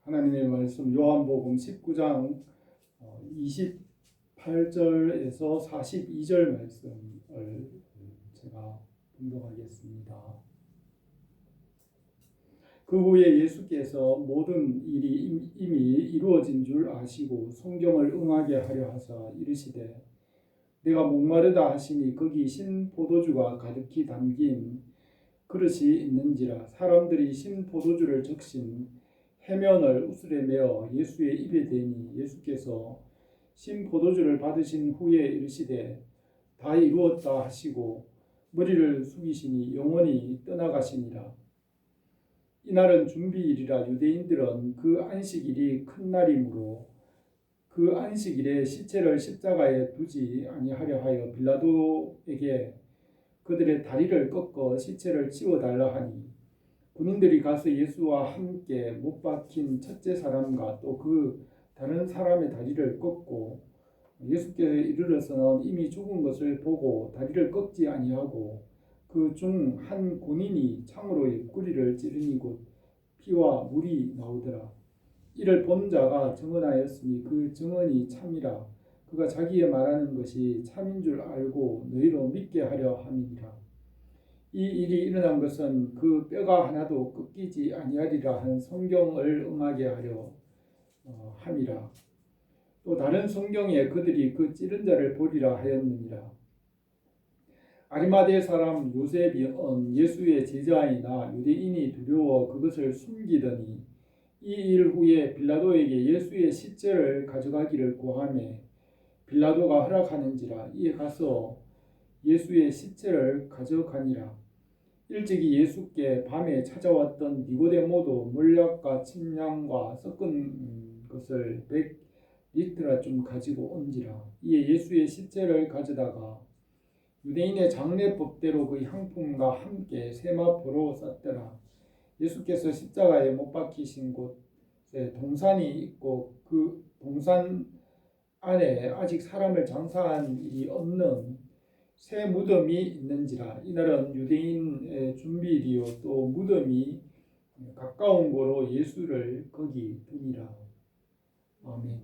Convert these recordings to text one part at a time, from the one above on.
하나님의 말씀 요한복음 19장 28절에서 42절 말씀을 제가 봉독하겠습니다. 그 후에 예수께서 모든 일이 이미 이루어진 줄 아시고 성경을 응하게 하려 하사 이르시되 내가 목마르다 하시니 거기 신 포도주가 가득히 담긴 그릇이 있는지라. 사람들이 신 포도주를 적신 해면을 우슬에 메어 예수의 입에 대니 예수께서 신 포도주를 받으신 후에 이르시되 다 이루었다 하시고 머리를 숙이시니 영원히 떠나가시니라. 이날은 준비일이라. 유대인들은 그 안식일이 큰 날이므로 그 안식일에 시체를 십자가에 두지 아니하려 하여 빌라도에게 그들의 다리를 꺾어 시체를 치워달라 하니 군인들이 가서 예수와 함께 못 박힌 첫째 사람과 또 그 다른 사람의 다리를 꺾고 예수께 이르러서는 이미 죽은 것을 보고 다리를 꺾지 아니하고 그 중 한 군인이 창으로 옆구리를 찌르니 곧 피와 물이 나오더라. 이를 본 자가 증언하였으니 그 증언이 참이라. 그가 자기의 말하는 것이 참인 줄 알고 너희로 믿게 하려 함이니라. 이 일이 일어난 것은 그 뼈가 하나도 꺾이지 아니하리라 한 성경을 응하게 하려 함이라. 또 다른 성경에 그들이 그 찌른 자를 보리라 하였느니라. 아리마대 사람 요셉은 예수의 제자이나 유대인이 두려워 그것을 숨기더니 이 일 후에 빌라도에게 예수의 시체를 가져가기를 구하매 빌라도가 허락하는지라. 이에 가서 예수의 시체를 가져가니라. 일찍이 예수께 밤에 찾아왔던 니고데모도 몰약과 침향과 섞은 것을 100리터쯤 가지고 온지라. 이에 예수의 시체를 가져다가 유대인의 장례법대로 그 향품과 함께 세마포로 쌌더라. 예수께서 십자가에 못 박히신 곳에 동산이 있고 그 동산 안에 아직 사람을 장사한 일이 없는 새 무덤이 있는지라. 이날은 유대인의 준비일이요 또 무덤이 가까운 고로 예수를 거기 두니라. 아멘.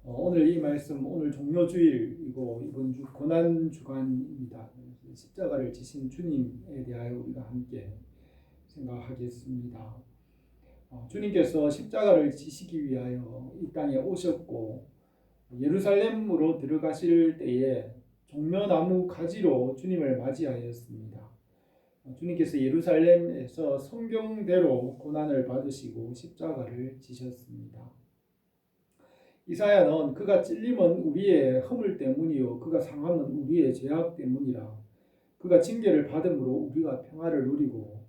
오늘 이 말씀 오늘 종료주일이고 이번 주 고난주간입니다. 십자가를 지신 주님에 대하여 우리가 함께 생각하겠습니다. 주님께서 십자가를 지시기 위하여 이 땅에 오셨고 예루살렘으로 들어가실 때에 종려나무 가지로 주님을 맞이하였습니다. 주님께서 예루살렘에서 성경대로 고난을 받으시고 십자가를 지셨습니다. 이사야는 그가 찔림은 우리의 허물 때문이요 그가 상함은 우리의 죄악 때문이라. 그가 징계를 받음으로 우리가 평화를 누리고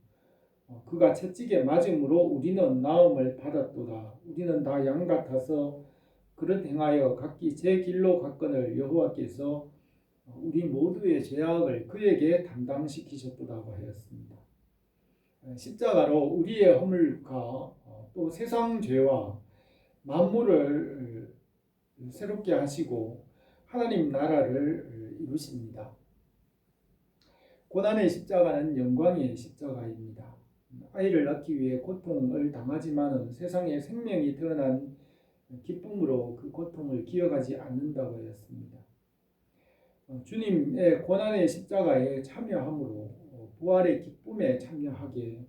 그가 채찍에 맞음으로 우리는 나음을 받았도다. 우리는 다 양 같아서 그릇 행하여 각기 제 길로 갔거늘 여호와께서 우리 모두의 죄악을 그에게 담당시키셨도다고 하였습니다. 십자가로 우리의 허물과 또 세상 죄와 만물을 새롭게 하시고 하나님 나라를 이루십니다. 고난의 십자가는 영광의 십자가입니다. 아이를 낳기 위해 고통을 당하지만은 세상에 생명이 태어난 기쁨으로 그 고통을 기억하지 않는다고 하였습니다. 주님의 고난의 십자가에 참여함으로 부활의 기쁨에 참여하게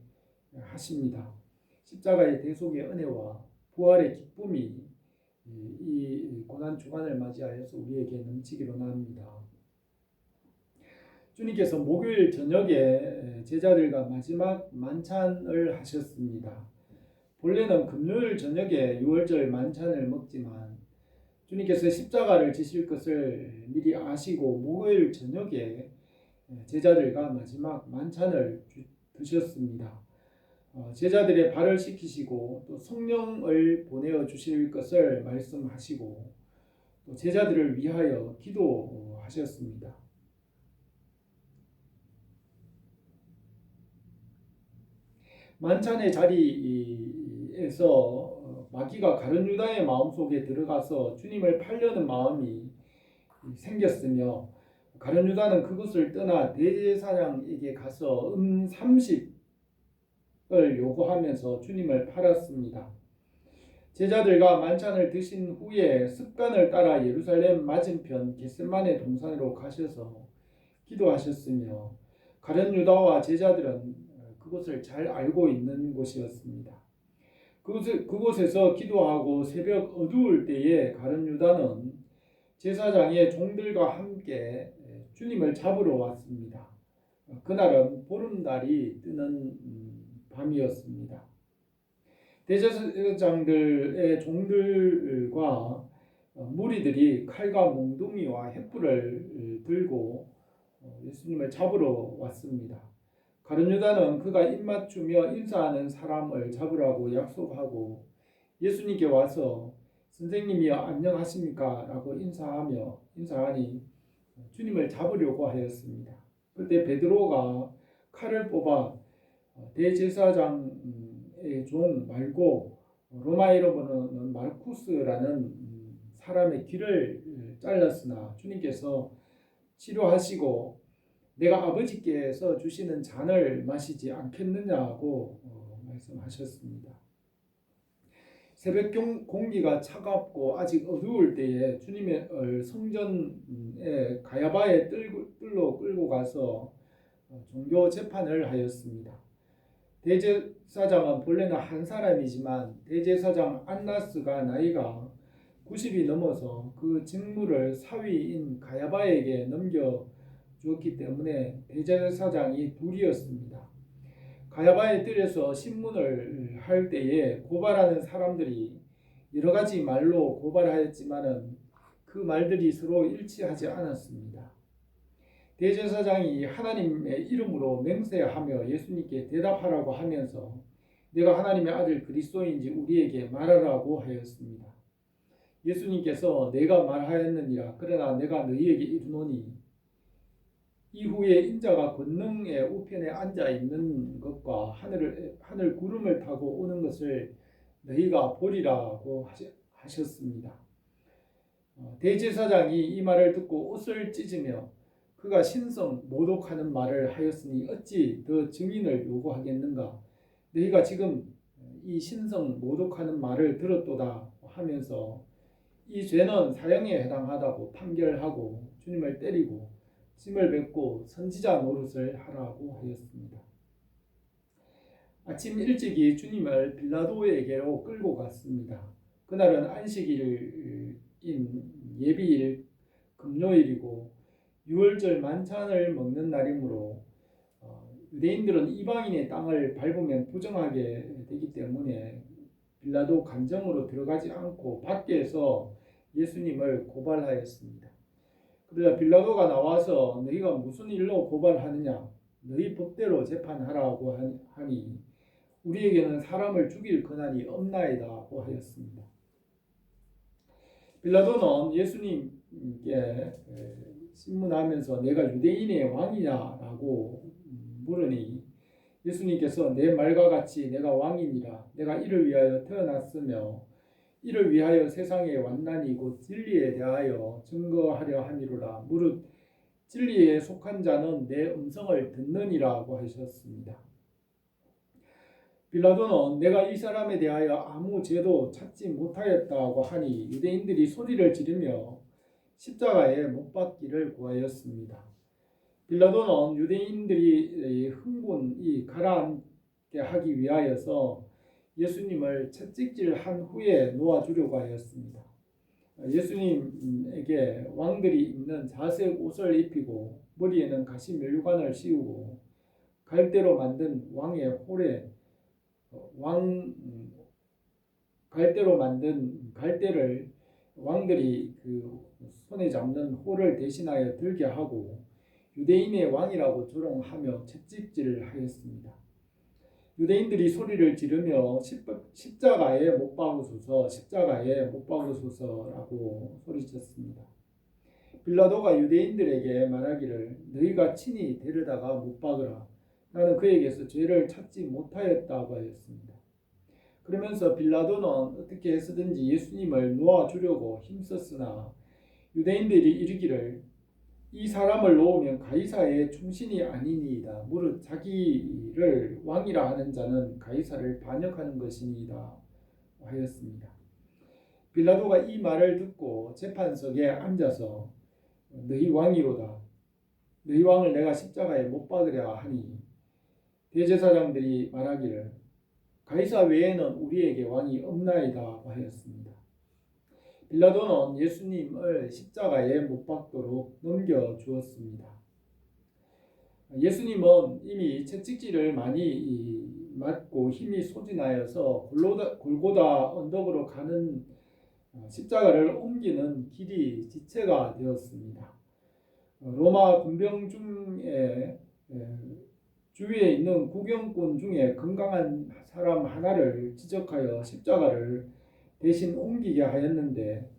하십니다. 십자가의 대속의 은혜와 부활의 기쁨이 이 고난 주간을 맞이하여서 우리에게 넘치기로 합니다. 주님께서 목요일 저녁에 제자들과 마지막 만찬을 하셨습니다. 본래는 금요일 저녁에 유월절 만찬을 먹지만 주님께서 십자가를 지실 것을 미리 아시고 목요일 저녁에 제자들과 마지막 만찬을 드셨습니다. 제자들의 발을 씻기시고 또 성령을 보내어 주실 것을 말씀하시고 또 제자들을 위하여 기도하셨습니다. 만찬의 자리에서 마귀가 가룟 유다의 마음속에 들어가서 주님을 팔려는 마음이 생겼으며 가룟 유다는 그것을 떠나 대제사장에게 가서 30 요구하면서 주님을 팔았습니다. 제자들과 만찬을 드신 후에 습관을 따라 예루살렘 맞은편 겟세마네 동산으로 가셔서 기도하셨으며 가룟 유다와 제자들은 그곳을 잘 알고 있는 곳이었습니다. 그곳에서 기도하고 새벽 어두울 때에 가룟 유다는 제사장의 종들과 함께 주님을 잡으러 왔습니다. 그날은 보름달이 뜨는 밤이었습니다. 대제사장들의 종들과 무리들이 칼과 몽둥이와 횃불을 들고 예수님을 잡으러 왔습니다. 가룟 유다는 그가 입맞추며 인사하는 사람을 잡으라고 약속하고 예수님께 와서 선생님이여 안녕하십니까? 라고 인사하니 주님을 잡으려고 하였습니다. 그때 베드로가 칼을 뽑아 대제사장의 종 말고 로마 이름으로는 마르쿠스라는 사람의 귀를 잘랐으나 주님께서 치료하시고 내가 아버지께서 주시는 잔을 마시지 않겠느냐고 말씀하셨습니다. 새벽 공기가 차갑고 아직 어두울 때에 주님의 성전에 가야바의 뜰로 끌고 가서 종교 재판을 하였습니다. 대제사장은 본래는 한 사람이지만 대제사장 안나스가 나이가 90이 넘어서 그 직무를 사위인 가야바에게 넘겨주었기 때문에 대제사장이 둘이었습니다. 가야바의 뜰에서 신문을 할 때에 고발하는 사람들이 여러 가지 말로 고발하였지만은 그 말들이 서로 일치하지 않았습니다. 대제사장이 하나님의 이름으로 맹세하며 예수님께 대답하라고 하면서 내가 하나님의 아들 그리스도인지 우리에게 말하라고 하였습니다. 예수님께서 내가 말하였느니라. 그러나 내가 너희에게 이르노니 이후에 인자가 권능의 우편에 앉아 있는 것과 하늘 구름을 타고 오는 것을 너희가 보리라고 하셨습니다. 대제사장이 이 말을 듣고 옷을 찢으며 그가 신성 모독하는 말을 하였으니 어찌 더 증인을 요구하겠는가? 너희가 지금 이 신성 모독하는 말을 들었도다 하면서 이 죄는 사형에 해당하다고 판결하고 주님을 때리고 침을 뱉고 선지자 노릇을 하라고 하였습니다. 아침 일찍이 주님을 빌라도에게로 끌고 갔습니다. 그날은 안식일인 예비일 금요일이고 유월절 만찬을 먹는 날이므로 유대인들은 이방인의 땅을 밟으면 부정하게 되기 때문에 빌라도 관정으로 들어가지 않고 밖에서 예수님을 고발하였습니다. 그러자 빌라도가 나와서 너희가 무슨 일로 고발하느냐? 너희 법대로 재판하라고 하니 우리에게는 사람을 죽일 권한이 없나이다고 하였습니다. 빌라도는 예수님께 신문하면서 내가 유대인의 왕이냐라고 물으니 예수님께서 내 말과 같이 내가 왕이니라. 내가 이를 위하여 태어났으며 이를 위하여 세상에 왔나니 곧 진리에 대하여 증거하려 함이로라. 무릇 진리에 속한 자는 내 음성을 듣느니라고 하셨습니다. 빌라도는 내가 이 사람에 대하여 아무 죄도 찾지 못하였다고 하니 유대인들이 소리를 지르며 십자가에 못 박기를 구하였습니다. 빌라도는 유대인들이 흥분이 가라앉게 하기 위하여서 예수님을 채찍질한 후에 놓아주려고 하였습니다. 예수님에게 왕들이 입는 자색 옷을 입히고 머리에는 가시 면류관을 씌우고 갈대로 만든 갈대로 만든 갈대를 왕들이 그 손에 잡는 홀을 대신하여 들게 하고 유대인의 왕이라고 조롱하며 채찍질을 하였습니다. 유대인들이 소리를 지르며 십자가에 못 박으소서라고 소리쳤습니다. 빌라도가 유대인들에게 말하기를 너희가 친히 데려다가 못 박으라. 나는 그에게서 죄를 찾지 못하였다고 하였습니다. 그러면서 빌라도는 어떻게 해서든지 예수님을 놓아주려고 힘썼으나 유대인들이 이르기를 이 사람을 놓으면 가이사의 충신이 아니니이다. 무릇 자기를 왕이라 하는 자는 가이사를 반역하는 것이니이다 하였습니다. 빌라도가 이 말을 듣고 재판석에 앉아서 너희 왕이로다. 너희 왕을 내가 십자가에 못 박으려 하니 대제사장들이 말하기를 가이사 외에는 우리에게 왕이 없나이다 하였습니다. 빌라도는 예수님을 십자가에 못 박도록 넘겨주었습니다. 예수님은 이미 채찍질을 많이 맞고 힘이 소진하여서 골고다 언덕으로 가는 십자가를 옮기는 길이 지체가 되었습니다. 로마 군병 중에 주위에 있는 구경꾼 중에 건강한 사람 하나를 지적하여 십자가를 대신 옮기게 하였는데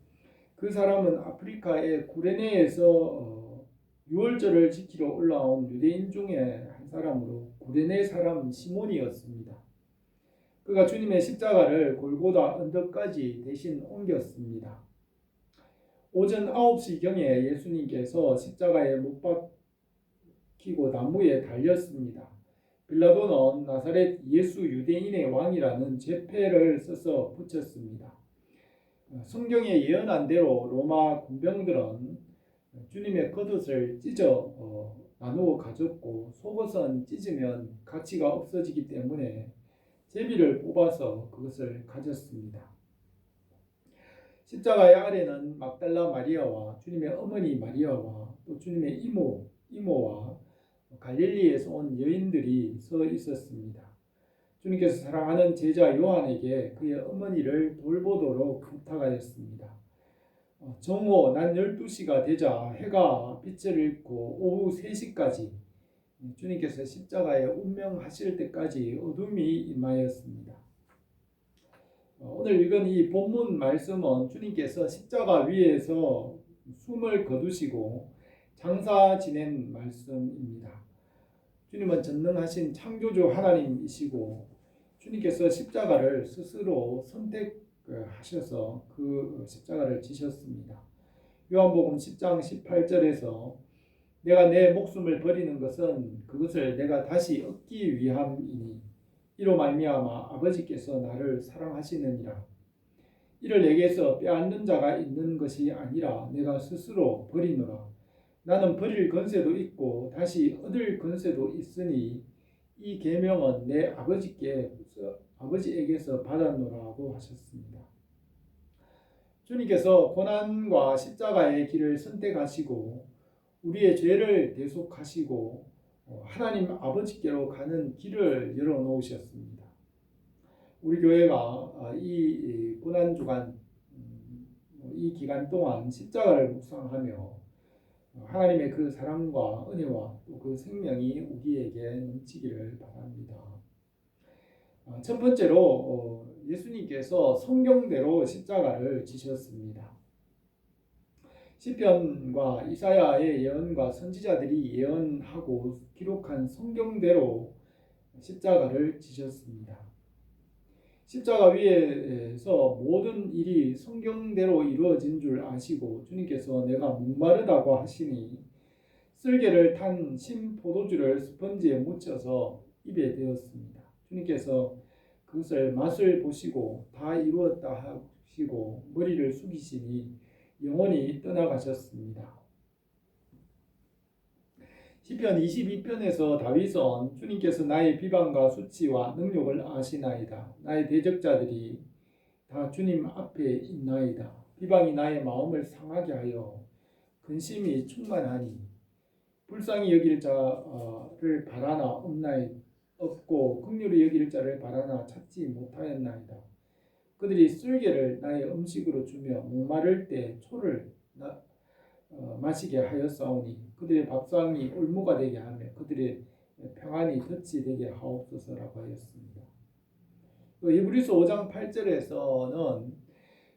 그 사람은 아프리카의 구레네에서 유월절을 지키러 올라온 유대인 중에 한 사람으로 구레네 사람 시몬이었습니다. 그가 주님의 십자가를 골고다 언덕까지 대신 옮겼습니다. 오전 9시경에 예수님께서 십자가에 못 박히고 나무에 달렸습니다. 빌라도는 나사렛 예수 유대인의 왕이라는 제패를 써서 붙였습니다. 성경에 예언한 대로 로마 군병들은 주님의 겉옷을 찢어 나누어 가졌고 속옷은 찢으면 가치가 없어지기 때문에 제비를 뽑아서 그것을 가졌습니다. 십자가의 아래는 막달라 마리아와 주님의 어머니 마리아와 또 주님의 이모와 갈릴리에서 온 여인들이 서 있었습니다. 주님께서 사랑하는 제자 요한에게 그의 어머니를 돌보도록 부탁하였습니다. 정오 낮 12시가 되자 해가 빛을 잃고 오후 3시까지 주님께서 십자가에 운명하실 때까지 어둠이 임하였습니다. 오늘 읽은 이 본문 말씀은 주님께서 십자가 위에서 숨을 거두시고 장사 지낸 말씀입니다. 주님은 전능하신 창조주 하나님이시고 주님께서 십자가를 스스로 선택하셔서 그 십자가를 지셨습니다. 요한복음 10장 18절에서 내가 내 목숨을 버리는 것은 그것을 내가 다시 얻기 위함이니 이로 말미암아 아버지께서 나를 사랑하시느니라. 이를 내게서 빼앗는 자가 있는 것이 아니라 내가 스스로 버리노라. 나는 버릴 권세도 있고 다시 얻을 권세도 있으니 이 계명은 내 아버지에게서 받았노라고 하셨습니다. 주님께서 고난과 십자가의 길을 선택하시고 우리의 죄를 대속하시고 하나님 아버지께로 가는 길을 열어놓으셨습니다. 우리 교회가 이 고난주간 이 기간 동안 십자가를 묵상하며 하나님의 그 사랑과 은혜와 또 그 생명이 우리에게 넘치기를 바랍니다. 첫 번째로 예수님께서 성경대로 십자가를 지셨습니다. 시편과 이사야의 예언과 선지자들이 예언하고 기록한 성경대로 십자가를 지셨습니다. 십자가 위에서 모든 일이 성경대로 이루어진 줄 아시고 주님께서 내가 목마르다고 하시니 쓸개를 탄 신 포도주를 스펀지에 묻혀서 입에 대었습니다. 주님께서 그것을 맛을 보시고 다 이루었다 하시고 머리를 숙이시니 영원히 떠나가셨습니다. 시편 22편에서 다윗은 주님께서 나의 비방과 수치와 능욕을 아시나이다. 나의 대적자들이 다 주님 앞에 있나이다. 비방이 나의 마음을 상하게 하여 근심이 충만하니 불쌍히 여길 자를 바라나 없고 긍휼히 여길 자를 바라나 찾지 못하였나이다. 그들이 쓸개를 나의 음식으로 주며 목마를 때 초를 마시게 하였사오니 그들의 밥상이 올무가 되게 하며 그들의 평안이 덫이 되게 하옵소서라고 하였습니다. 히브리서 5장 8절에서는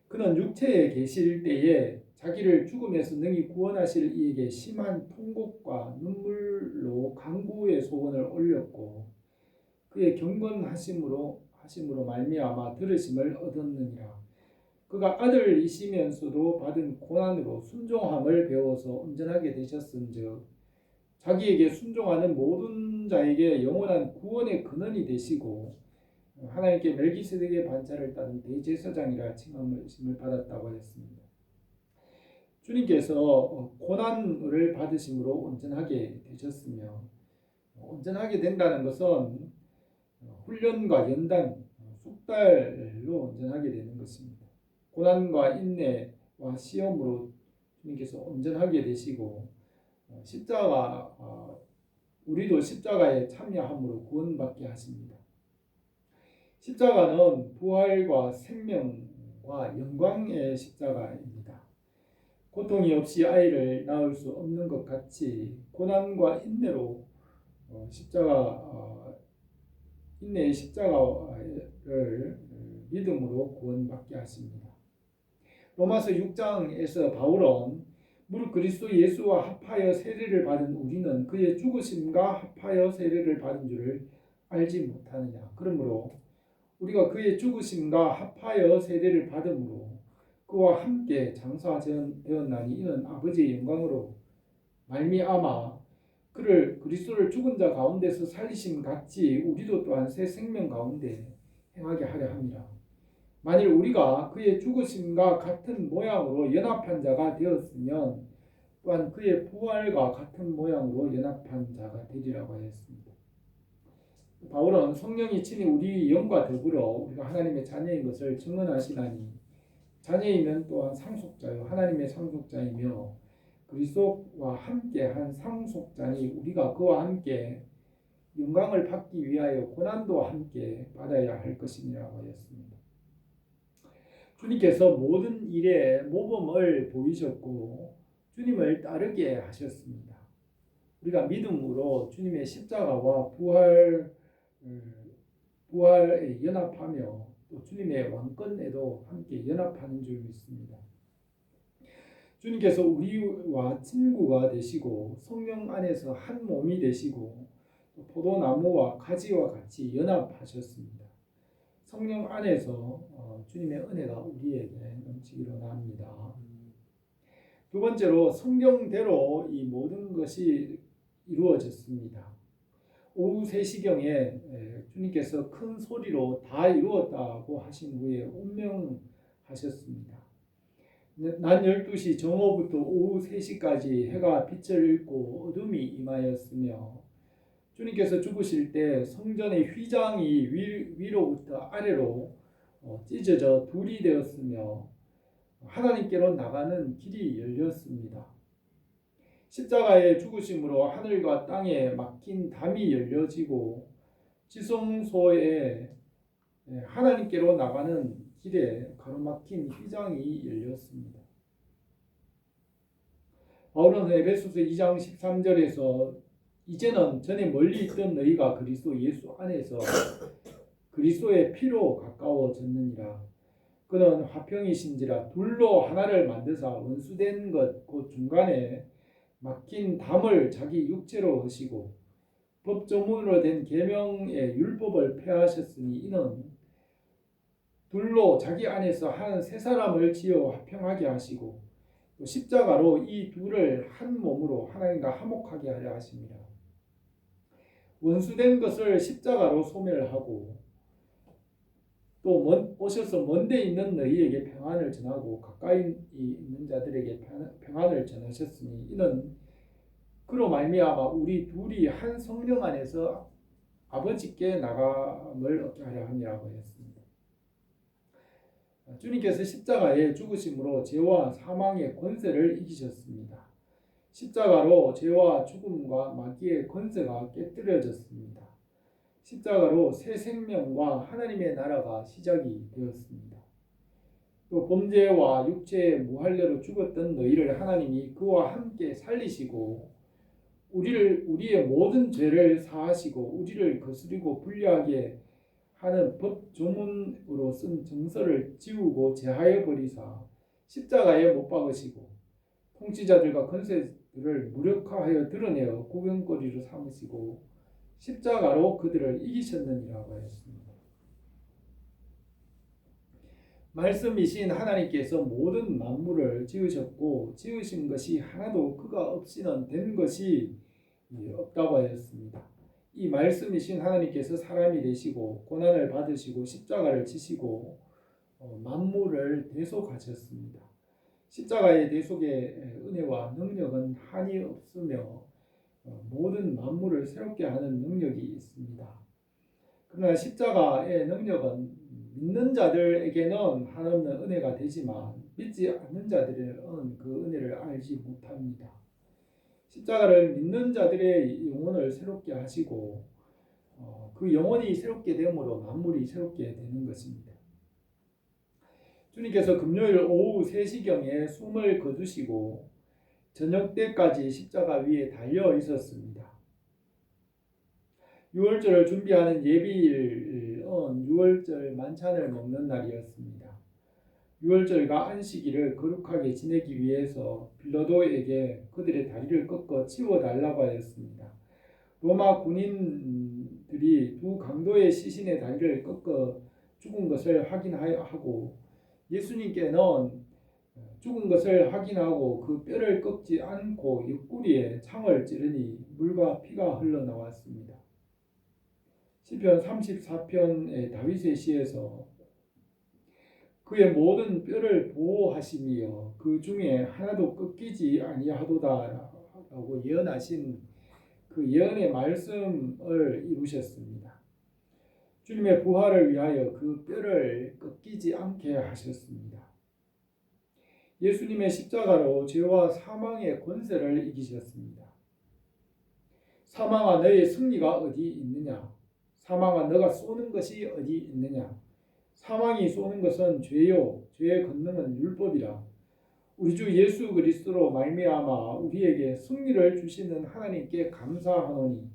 그는 육체에 계실 때에 자기를 죽음에서 능히 구원하실 이에게 심한 통곡과 눈물로 간구의 소원을 올렸고 그의 경건하심으로 말미암아 들으심을 얻었느니라. 그가 아들이시면서도 받은 고난으로 순종함을 배워서 온전하게 되셨은즉 자기에게 순종하는 모든 자에게 영원한 구원의 근원이 되시고 하나님께 멜기세덱의 반차를 따른 대제사장이라 칭함을 받았다고 했습니다. 주님께서 고난을 받으심으로 온전하게 되셨으며 온전하게 된다는 것은 훈련과 연단, 숙달로 온전하게 되는 것입니다. 고난과 인내와 시험으로 주님께서 온전하게 되시고 우리도 십자가에 참여함으로 구원받게 하십니다. 십자가는 부활과 생명과 영광의 십자가입니다. 고통이 없이 아이를 낳을 수 없는 것 같이 고난과 인내로 인내의 십자가를 믿음으로 구원받게 하십니다. 로마서 6장에서 바울은 무릇 그리스도 예수와 합하여 세례를 받은 우리는 그의 죽으심과 합하여 세례를 받은 줄을 알지 못하느냐. 그러므로 우리가 그의 죽으심과 합하여 세례를 받음으로 그와 함께 장사되었나니 이는 아버지의 영광으로 말미암아 그를 그리스도를 죽은 자 가운데서 살리심 같이 우리도 또한 새 생명 가운데 행하게 하려 함이라. 만일 우리가 그의 죽으심과 같은 모양으로 연합한 자가 되었으면 또한 그의 부활과 같은 모양으로 연합한 자가 되리라고 하였습니다. 바울은 성령이 친히 우리 영과 더불어 우리가 하나님의 자녀인 것을 증언하시나니 자녀이면 또한 상속자요 하나님의 상속자이며 그리스도와 함께한 상속자니 우리가 그와 함께 영광을 받기 위하여 고난도 함께 받아야 할 것이니라고 하였습니다. 주님께서 모든 일에 모범을 보이셨고 주님을 따르게 하셨습니다. 우리가 믿음으로 주님의 십자가와 부활에 연합하며 또 주님의 왕권에도 함께 연합하는 줄 믿습니다. 주님께서 우리와 친구가 되시고 성령 안에서 한 몸이 되시고 포도나무와 가지와 같이 연합하셨습니다. 성령 안에서 주님의 은혜가 우리에게 넘치기로 합니다. 두 번째로 성경대로 이 모든 것이 이루어졌습니다. 오후 3시경에 주님께서 큰 소리로 다 이루었다고 하신 후에 운명하셨습니다. 낮 12시 정오부터 오후 3시까지 해가 빛을 잃고 어둠이 임하였으며 주님께서 죽으실 때 성전의 휘장이 위로부터 아래로 찢어져 둘이 되었으며 하나님께로 나가는 길이 열렸습니다. 십자가의 죽으심으로 하늘과 땅에 막힌 담이 열려지고 지성소에 하나님께로 나가는 길에 가로막힌 휘장이 열렸습니다. 바울은 에베소서 2장 13절에서 이제는 전에 멀리 있던 너희가 그리스도 예수 안에서 그리스도의 피로 가까워졌느니라. 그는 화평이신지라 둘로 하나를 만드사 원수된 것 곧 중간에 막힌 담을 자기 육체로 하시고 법조문으로 된 계명의 율법을 폐하셨으니 이는 둘로 자기 안에서 한 세 사람을 지어 화평하게 하시고 또 십자가로 이 둘을 한 몸으로 하나님과 화목하게 하려 하십니다. 원수된 것을 십자가로 소멸하고 또 오셔서 먼데 있는 너희에게 평안을 전하고 가까이 있는 자들에게 평안을 전하셨으니 이는 그로 말미암아 우리 둘이 한 성령 안에서 아버지께 나감을 얻게 하려 함이라고 했습니다. 주님께서 십자가에 죽으심으로 죄와 사망의 권세를 이기셨습니다. 십자가로 죄와 죽음과 마귀의 권세가 깨뜨려졌습니다. 십자가로 새 생명과 하나님의 나라가 시작이 되었습니다. 또 범죄와 육체의 무할례로 죽었던 너희를 하나님이 그와 함께 살리시고 우리의 모든 죄를 사하시고 우리를 거스리고 불리하게 하는 법조문으로 쓴 정서를 지우고 제하여 버리사 십자가에 못 박으시고 통치자들과 권세들을 무력화하여 드러내어 구경거리로 삼으시고 십자가로 그들을 이기셨느니라고 하였습니다. 말씀이신 하나님께서 모든 만물을 지으셨고 지으신 것이 하나도 그가 없이는 된 것이 없다고 하였습니다. 이 말씀이신 하나님께서 사람이 되시고 고난을 받으시고 십자가를 지시고 만물을 대속하셨습니다. 십자가의 대속의 은혜와 능력은 한이 없으며 모든 만물을 새롭게 하는 능력이 있습니다. 그러나 십자가의 능력은 믿는 자들에게는 한없는 은혜가 되지만 믿지 않는 자들은 그 은혜를 알지 못합니다. 십자가를 믿는 자들의 영혼을 새롭게 하시고 그 영혼이 새롭게 됨으로 만물이 새롭게 되는 것입니다. 주님께서 금요일 오후 3시경에 숨을 거두시고 저녁 때까지 십자가 위에 달려 있었습니다. 유월절을 준비하는 예비일은 유월절 만찬을 먹는 날이었습니다. 유월절과 안식일을 거룩하게 지내기 위해서 빌라도에게 그들의 다리를 꺾어 치워달라고 하였습니다. 로마 군인들이 두 강도의 시신의 다리를 꺾어 죽은 것을 확인하고 예수님께는 죽은 것을 확인하고 그 뼈를 꺾지 않고 옆구리에 창을 찌르니 물과 피가 흘러나왔습니다. 시편 34편의 다윗의 시에서 그의 모든 뼈를 보호하시며 그 중에 하나도 꺾이지 아니하도다라고 예언하신 그 예언의 말씀을 이루셨습니다. 주님의 부활을 위하여 그 뼈를 꺾이지 않게 하셨습니다. 예수님의 십자가로 죄와 사망의 권세를 이기셨습니다. 사망아 너의 승리가 어디 있느냐? 사망아 너가 쏘는 것이 어디 있느냐? 사망이 쏘는 것은 죄요 죄의 권능은 율법이라. 우리 주 예수 그리스도로 말미암아 우리에게 승리를 주시는 하나님께 감사하노니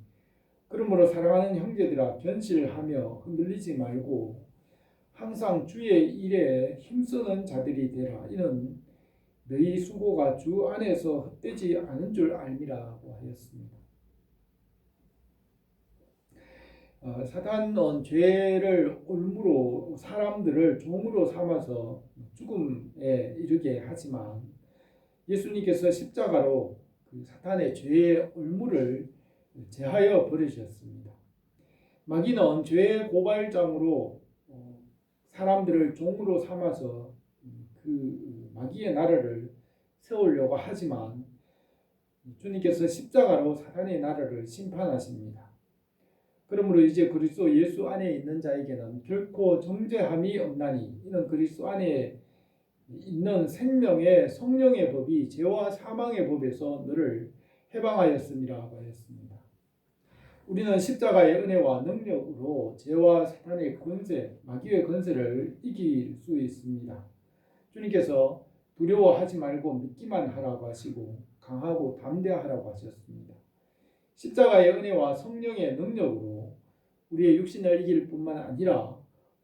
그러므로 사랑하는 형제들아 견실하며 흔들리지 말고 항상 주의 일에 힘쓰는 자들이 되라. 이는 너희 수고가 주 안에서 헛되지 않은 줄 알미라고 하였습니다. 사탄은 죄를 올무로 사람들을 종으로 삼아서 죽음에 이르게 하지만 예수님께서 십자가로 그 사탄의 죄의 올무를 제하여 버리셨습니다. 마귀는 죄의 고발장으로 사람들을 종으로 삼아서 그 마귀의 나라를 세우려고 하지만 주님께서 십자가로 사탄의 나라를 심판하십니다. 그러므로 이제 그리스도 예수 안에 있는 자에게는 결코 정죄함이 없나니 이는 그리스도 안에 있는 생명의 성령의 법이 죄와 사망의 법에서 너를 해방하였음이라고 하였습니다. 우리는 십자가의 은혜와 능력으로 죄와 사탄의 권세, 마귀의 권세를 이길 수 있습니다. 주님께서 두려워하지 말고 믿기만 하라고 하시고 강하고 담대하라고 하셨습니다. 십자가의 은혜와 성령의 능력으로 우리의 육신을 이길 뿐만 아니라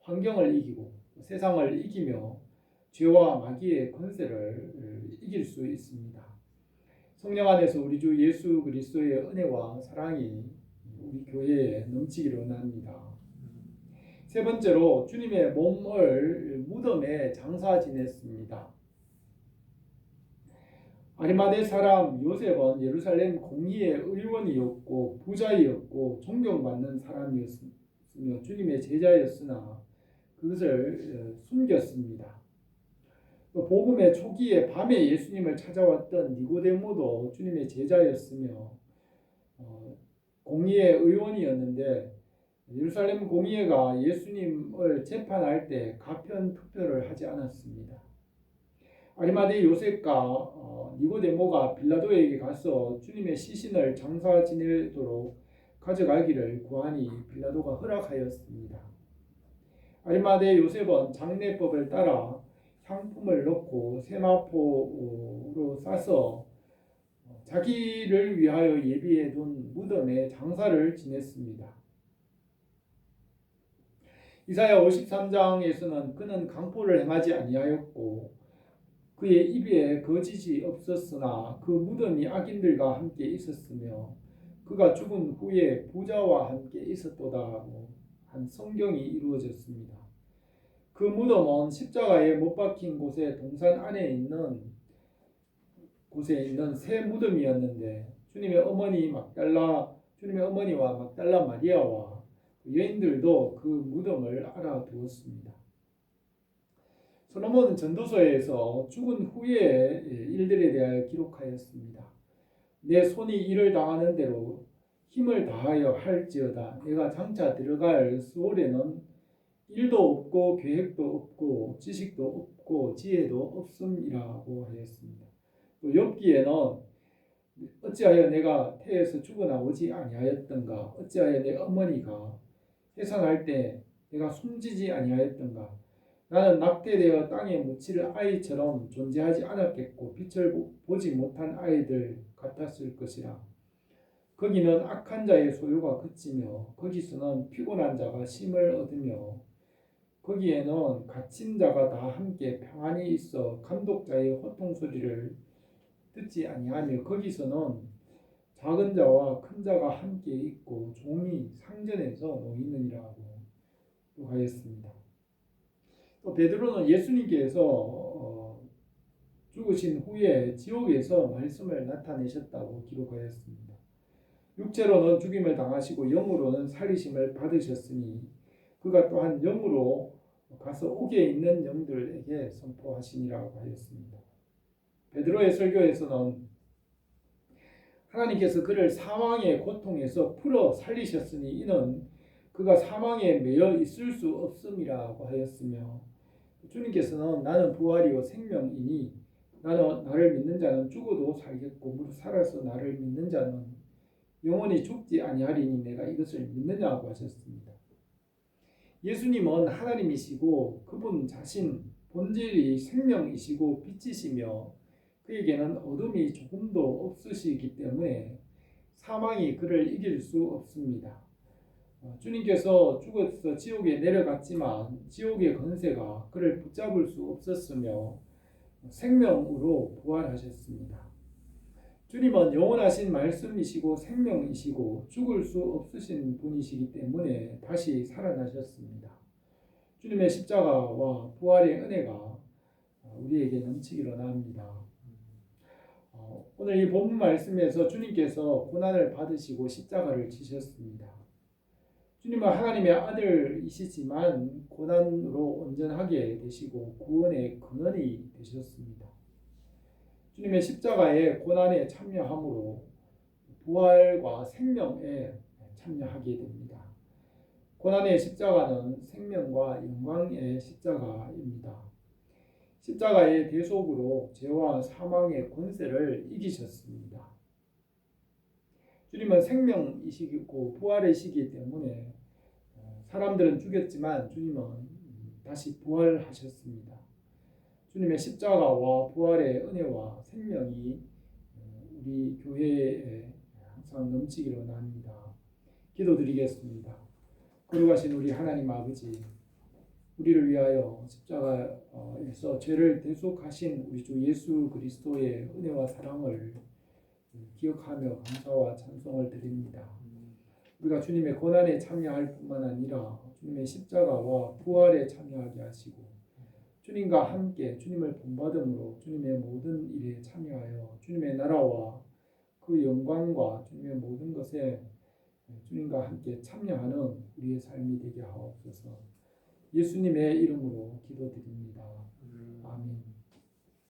환경을 이기고 세상을 이기며 죄와 마귀의 권세를 이길 수 있습니다. 성령 안에서 우리 주 예수 그리스도의 은혜와 사랑이 우리 교회에 넘치기를 원합니다. 세 번째로 주님의 몸을 무덤에 장사 지냈습니다. 아리마대 사람 요셉은 예루살렘 공의의 의원이었고 부자이었고 존경받는 사람이었으며 주님의 제자였으나 그것을 숨겼습니다. 복음의 초기에 밤에 예수님을 찾아왔던 니고데모도 주님의 제자였으며 공의의 의원이었는데 예루살렘 공의회가 예수님을 재판할 때 가편 투표를 하지 않았습니다. 아리마대 요셉과 니고데모가 빌라도에게 가서 주님의 시신을 장사 지내도록 가져가기를 구하니 빌라도가 허락하였습니다. 아리마대 요셉은 장례법을 따라 향품을 넣고 세마포로 싸서 자기를 위하여 예비해둔 무덤에 장사를 지냈습니다. 이사야 53장에서는 그는 강포를 행하지 아니하였고 그의 입에 거짓이 없었으나 그 무덤이 악인들과 함께 있었으며 그가 죽은 후에 부자와 함께 있었도다 한 성경이 이루어졌습니다. 그 무덤은 십자가에 못 박힌 곳에 동산 안에 있는 곳에 있는 새 무덤이었는데 주님의 어머니와 막달라 마리아와 여인들도 그 무덤을 알아두었습니다. 솔로몬은 전도서에서 죽은 후의 일들에 대하여 기록하였습니다. 내 손이 일을 당하는 대로 힘을 다하여 할지어다. 내가 장차 들어갈 수월에는 일도 없고 계획도 없고 지식도 없고 지혜도 없음이라고 하였습니다. 또 욥기에는 어찌하여 내가 태에서 죽어나오지 아니하였던가, 어찌하여 내 어머니가 해산할 때 내가 숨지지 아니하였던가, 나는 낙태되어 땅에 묻힐 아이처럼 존재하지 않았겠고 빛을 보지 못한 아이들 같았을 것이라. 거기는 악한 자의 소요가 그치며 거기서는 피곤한 자가 쉼을 얻으며 거기에는 갇힌 자가 다 함께 평안히 있어 감독자의 호통 소리를 듣지 아니하며 거기서는 작은 자와 큰 자가 함께 있고 종이 상전에서 놓이느니라고 또 하였습니다. 또 베드로는 예수님께서 죽으신 후에 지옥에서 말씀을 나타내셨다고 기록하였습니다. 육체로는 죽임을 당하시고 영으로는 살리심을 받으셨으니 그가 또한 영으로 가서 옥에 있는 영들에게 선포하시니라고 하였습니다. 베드로의 설교에서는 하나님께서 그를 사망의 고통에서 풀어 살리셨으니 이는 그가 사망에 매여 있을 수 없음이라고 하였으며 주님께서는 나는 부활이요 생명이니 나를 믿는 자는 죽어도 살겠고 무릇 살아서 나를 믿는 자는 영원히 죽지 아니하리니 내가 이것을 믿느냐고 하셨습니다. 예수님은 하나님이시고 그분 자신 본질이 생명이시고 빛이시며 그에게는 어둠이 조금도 없으시기 때문에 사망이 그를 이길 수 없습니다. 주님께서 죽어서 지옥에 내려갔지만 지옥의 권세가 그를 붙잡을 수 없었으며 생명으로 부활하셨습니다. 주님은 영원하신 말씀이시고 생명이시고 죽을 수 없으신 분이시기 때문에 다시 살아나셨습니다. 주님의 십자가와 부활의 은혜가 우리에게 넘치기로 나옵니다. 오늘 이 본문 말씀에서 주님께서 고난을 받으시고 십자가를 지셨습니다. 주님은 하나님의 아들이시지만 고난으로 온전하게 되시고 구원의 근원이 되셨습니다. 주님의 십자가의 고난에 참여함으로 부활과 생명에 참여하게 됩니다. 고난의 십자가는 생명과 영광의 십자가입니다. 십자가의 대속으로 죄와 사망의 권세를 이기셨습니다. 주님은 생명이시고 부활이시기 때문에 사람들은 죽였지만 주님은 다시 부활하셨습니다. 주님의 십자가와 부활의 은혜와 생명이 우리 교회에 항상 넘치기로 납니다. 기도드리겠습니다. 거룩하신 우리 하나님 아버지, 우리를 위하여 십자가에서 죄를 대속하신 우리 주 예수 그리스도의 은혜와 사랑을 기억하며 감사와 찬송을 드립니다. 우리가 주님의 고난에 참여할 뿐만 아니라 주님의 십자가와 부활에 참여하게 하시고 주님과 함께 주님을 본받음으로 주님의 모든 일에 참여하여 주님의 나라와 그 영광과 주님의 모든 것에 주님과 함께 참여하는 우리의 삶이 되게 하옵소서. 예수님의 이름으로 기도드립니다. 아멘.